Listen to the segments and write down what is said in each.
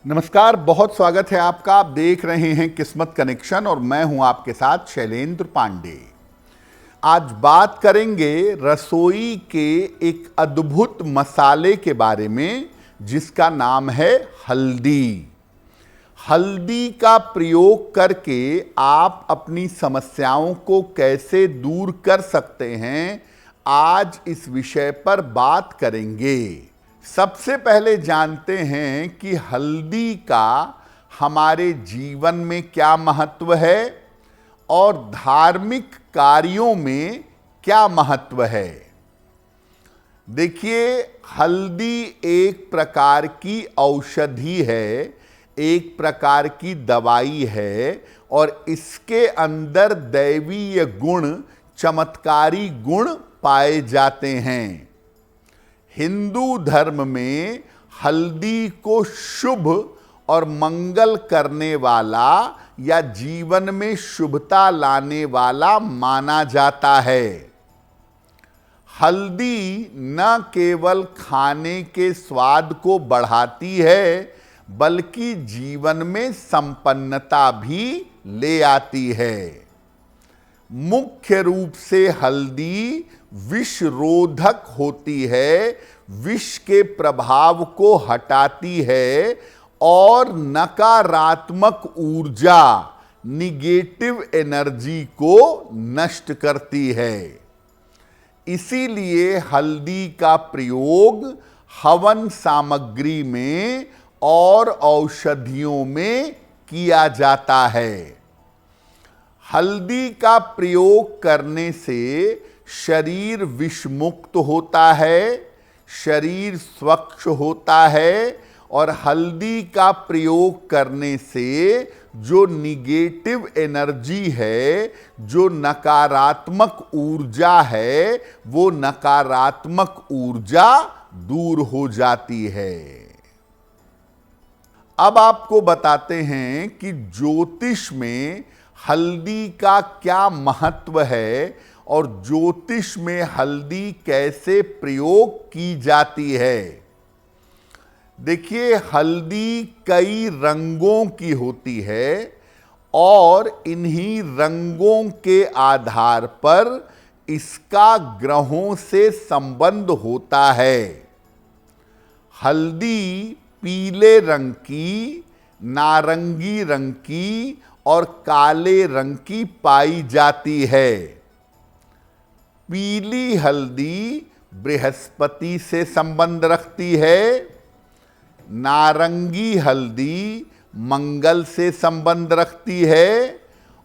नमस्कार, बहुत स्वागत है आपका। आप देख रहे हैं किस्मत कनेक्शन और मैं हूं आपके साथ शैलेंद्र पांडे। आज बात करेंगे रसोई के एक अद्भुत मसाले के बारे में जिसका नाम है हल्दी। हल्दी का प्रयोग करके आप अपनी समस्याओं को कैसे दूर कर सकते हैं, आज इस विषय पर बात करेंगे। सबसे पहले जानते हैं कि हल्दी का हमारे जीवन में क्या महत्व है और धार्मिक कार्यों में क्या महत्व है। देखिए, हल्दी एक प्रकार की औषधि है, एक प्रकार की दवाई है और इसके अंदर दैवीय गुण, चमत्कारी गुण पाए जाते हैं। हिंदू धर्म में हल्दी को शुभ और मंगल करने वाला या जीवन में शुभता लाने वाला माना जाता है। हल्दी न केवल खाने के स्वाद को बढ़ाती है बल्कि जीवन में संपन्नता भी ले आती है। मुख्य रूप से हल्दी विष रोधक होती है, विष के प्रभाव को हटाती है और नकारात्मक ऊर्जा, निगेटिव एनर्जी को नष्ट करती है। इसीलिए हल्दी का प्रयोग हवन सामग्री में और औषधियों में किया जाता है। हल्दी का प्रयोग करने से शरीर विषमुक्त होता है, शरीर स्वच्छ होता है और हल्दी का प्रयोग करने से जो निगेटिव एनर्जी है, जो नकारात्मक ऊर्जा है, वो नकारात्मक ऊर्जा दूर हो जाती है। अब आपको बताते हैं कि ज्योतिष में हल्दी का क्या महत्व है और ज्योतिष में हल्दी कैसे प्रयोग की जाती है। देखिए, हल्दी कई रंगों की होती है और इन्हीं रंगों के आधार पर इसका ग्रहों से संबंध होता है। हल्दी पीले रंग की, नारंगी रंग की और काले रंग की पाई जाती है। पीली हल्दी बृहस्पति से संबंध रखती है, नारंगी हल्दी मंगल से संबंध रखती है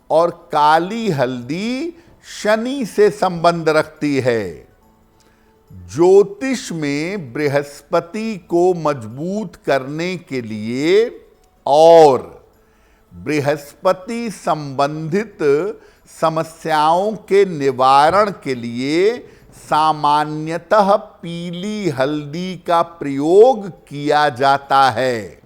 और काली हल्दी शनि से संबंध रखती है। ज्योतिष में बृहस्पति को मजबूत करने के लिए और बृहस्पति संबंधित समस्याओं के निवारण के लिए सामान्यतः पीली हल्दी का प्रयोग किया जाता है।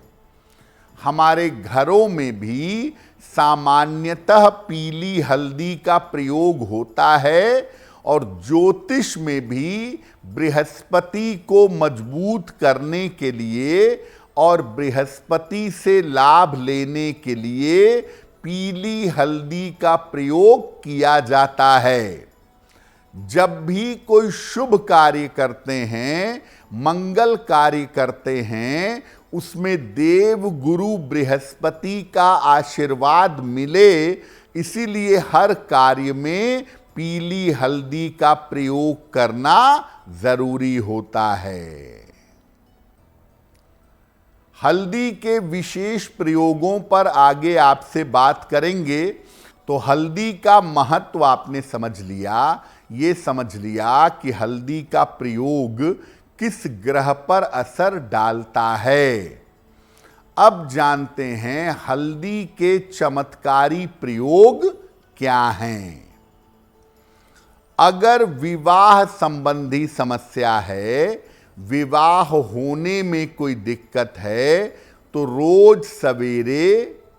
हमारे घरों में भी सामान्यतः पीली हल्दी का प्रयोग होता है और ज्योतिष में भी बृहस्पति को मजबूत करने के लिए और बृहस्पति से लाभ लेने के लिए पीली हल्दी का प्रयोग किया जाता है। जब भी कोई शुभ कार्य करते हैं, मंगल कार्य करते हैं, उसमें देव गुरु बृहस्पति का आशीर्वाद मिले, इसीलिए हर कार्य में पीली हल्दी का प्रयोग करना जरूरी होता है। हल्दी के विशेष प्रयोगों पर आगे आपसे बात करेंगे। तो हल्दी का महत्व आपने समझ लिया, ये समझ लिया कि हल्दी का प्रयोग किस ग्रह पर असर डालता है। अब जानते हैं हल्दी के चमत्कारी प्रयोग क्या हैं। अगर विवाह संबंधी समस्या है, विवाह होने में कोई दिक्कत है, तो रोज सवेरे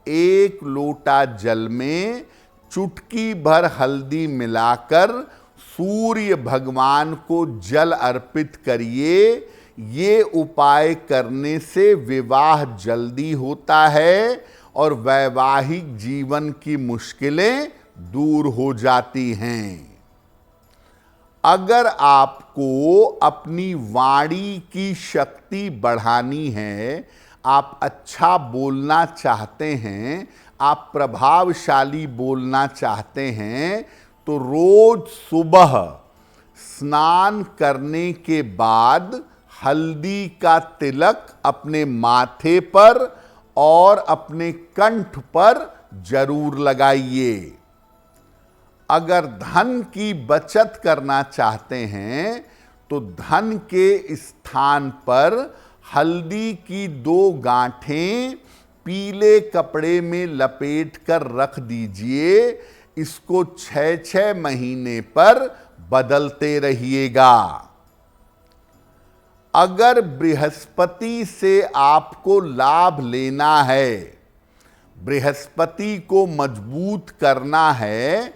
1 लोटा जल में चुटकी भर हल्दी मिलाकर सूर्य भगवान को जल अर्पित करिए ये उपाय करने से विवाह जल्दी होता है और वैवाहिक जीवन की मुश्किलें दूर हो जाती हैं। अगर आपको अपनी वाणी की शक्ति बढ़ानी है, आप अच्छा बोलना चाहते हैं, आप प्रभावशाली बोलना चाहते हैं, तो रोज सुबह स्नान करने के बाद हल्दी का तिलक अपने माथे पर और अपने कंठ पर जरूर लगाइए। अगर धन की बचत करना चाहते हैं तो धन के स्थान पर हल्दी की 2 गांठें पीले कपड़े में लपेट कर रख दीजिए। इसको 6-6 महीने पर बदलते रहिएगा। अगर बृहस्पति से आपको लाभ लेना है, बृहस्पति को मजबूत करना है,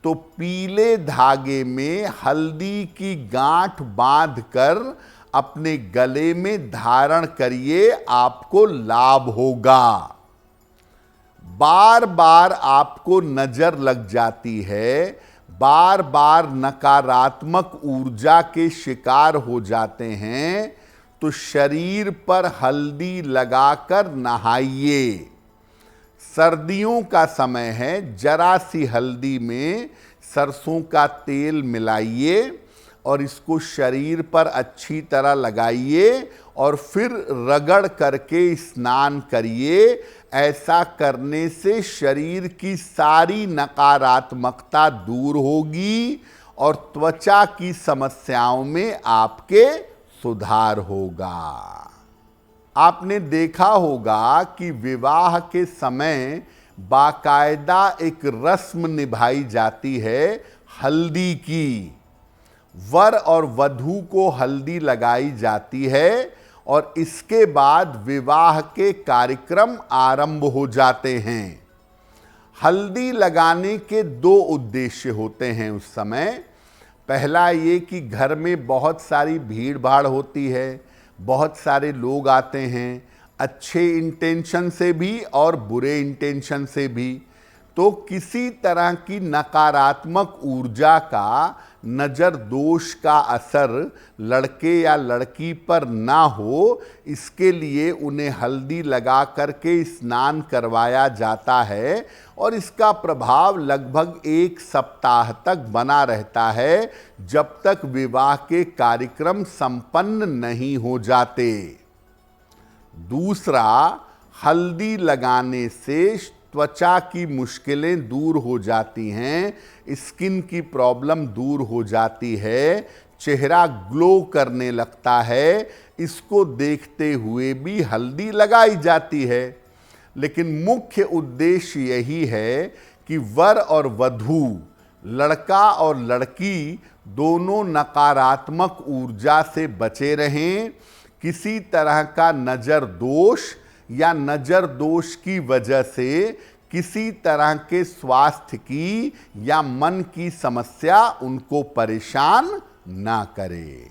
तो पीले धागे में हल्दी की गांठ बांधकर अपने गले में धारण करिए, आपको लाभ होगा। बार बार आपको नजर लग जाती है, बार बार नकारात्मक ऊर्जा के शिकार हो जाते हैं, तो शरीर पर हल्दी लगाकर नहाइए। सर्दियों का समय है, जरा सी हल्दी में सरसों का तेल मिलाइए और इसको शरीर पर अच्छी तरह लगाइए और फिर रगड़ करके स्नान करिए। ऐसा करने से शरीर की सारी नकारात्मकता दूर होगी और त्वचा की समस्याओं में आपके सुधार होगा। आपने देखा होगा कि विवाह के समय बाकायदा एक रस्म निभाई जाती है हल्दी की। वर और वधू को हल्दी लगाई जाती है और इसके बाद विवाह के कार्यक्रम आरंभ हो जाते हैं। हल्दी लगाने के 2 उद्देश्य होते हैं उस समय। पहला ये कि घर में बहुत सारी भीड़ भाड़ होती है, बहुत सारे लोग आते हैं, अच्छे इंटेंशन से भी और बुरे इंटेंशन से भी, तो किसी तरह की नकारात्मक ऊर्जा का, नज़र दोष का असर लड़के या लड़की पर ना हो, इसके लिए उन्हें हल्दी लगा करके स्नान करवाया जाता है और इसका प्रभाव लगभग 1 सप्ताह तक बना रहता है, जब तक विवाह के कार्यक्रम संपन्न नहीं हो जाते। दूसरा, हल्दी लगाने से त्वचा की मुश्किलें दूर हो जाती हैं, स्किन की प्रॉब्लम दूर हो जाती है, चेहरा ग्लो करने लगता है। इसको देखते हुए भी हल्दी लगाई जाती है, लेकिन मुख्य उद्देश्य यही है कि वर और वधू, लड़का और लड़की दोनों नकारात्मक ऊर्जा से बचे रहें। किसी तरह का नज़र दोष या नज़र दोष की वजह से किसी तरह के स्वास्थ्य की या मन की समस्या उनको परेशान ना करे।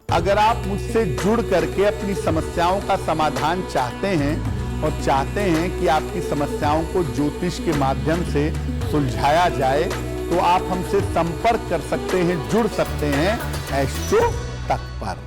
अगर आप मुझसे जुड़ करके अपनी समस्याओं का समाधान चाहते हैं और चाहते हैं कि आपकी समस्याओं को ज्योतिष के माध्यम से सुलझाया जाए, तो आप हमसे संपर्क कर सकते हैं, जुड़ सकते हैं एस्ट्रो तक पर।